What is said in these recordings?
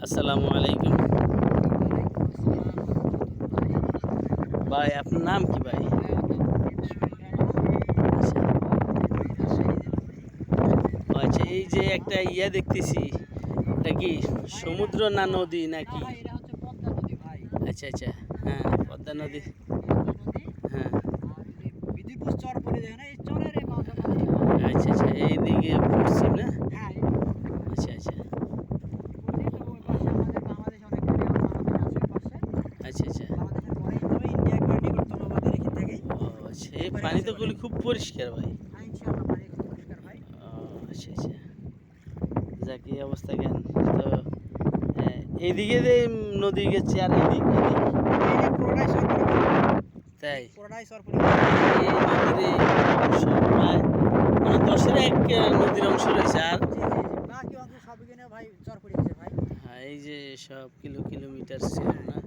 আসসালামু আলাইকুম ভাই, আপনার নাম কি ভাই? আচ্ছা আচ্ছা, এই যে একটা দেখতেছি, এটা কি সমুদ্র না নদী নাকি? ভাই এটা হচ্ছে পদ্মা নদী ভাই। আচ্ছা আচ্ছা, হ্যাঁ পদ্মা নদী। পদ্মা নদী। হ্যাঁ আর এই যে বিধিপুর চর পড়ে যায় না, এই চরের এই মাঝামাঝি। আচ্ছা আচ্ছা, এইদিকে পশ্চিম না? হ্যাঁ, আচ্ছা আচ্ছা তো ওই পাশে আমাদের বাংলাদেশ অনেক বাংলাদেশ আছে ওই পাশে। আচ্ছা আচ্ছা। বাংলাদেশের পরে তবে ইন্ডিয়া একবার নিকটতম আমাদের এখান থেকেই। ও আচ্ছা, এই পানি তো খুব পরিষ্কার ভাই। হ্যাঁ, ইনশাআল্লাহ পানি খুব পরিষ্কার ভাই। ও আচ্ছা আচ্ছা, যাক এই অবস্থা কেন তো এইদিকে যে নদী গেছে আর এদিক এদিক এই যে পুরোটাই চর পড়ে গেছে। তাই পুরোটাই চর পড়ে গেছে। এই নদীর অংশ প্রায় মানে 10-এর 1 নদীর অংশ রয়েছে। আর জি জি জি, বাকি অংশ সব এখানে ভাই চর পড়ে গেছে ভাই। হ্যাঁ, এই যে সব কিলোমিটার ছিল না?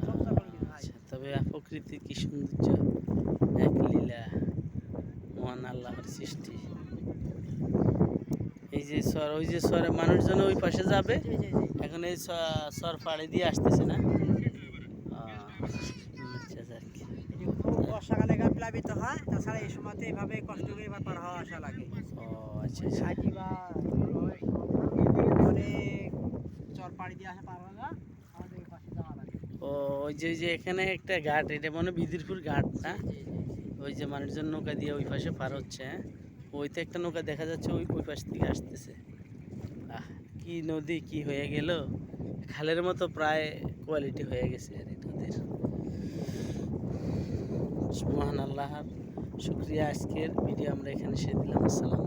সব চর পড়ে গেছে ভাই। আচ্ছা, তবে প্রকৃতির কি সৌন্দর্য, এক লীলা, মহান আল্লাহর সৃষ্টি। এই যে সর, ওই যে সরে মানুষজন ওই পাশে যাবে, জি জি জি এখন এই সর পাড়ে দিয়ে আসতেছে না? জি জি জি। আচ্ছা যাক। এই যে খুব বর্ষাকালে গা প্লাবিত হয়, তাছাড়া এই সময়তে এভাবে কষ্ট করে এবার পার হওয়া আসা লাগে। ও আচ্ছা আচ্ছা। সাইটি বা অনেক চর পাড়ি দিয়ে আসে পার হওয়া যায়, আমাদের এই পাশে যাওয়া লাগে। ও ওই যে এখানে একটা ঘাট, এটা মনে হয় বিদিরপুর ঘাট না? জি জি জি জি। ওই যে মানুষজন নৌকা দিয়ে ওই পাশে পার হচ্ছে, হ্যাঁ? ওইতে একটা নৌকা দেখা যাচ্ছে, ওই ওই পাশ থেকে আসতেছে। আহ, কি নদী কি হয়ে গেল, খালের মতো প্রায় কোয়ালিটি হয়ে গেছে আর এই নদীর। মহান আল্লাহর শুক্রিয়া, আজকের ভিডিও আমরা এখানে শেষ দিলাম। আসসালামু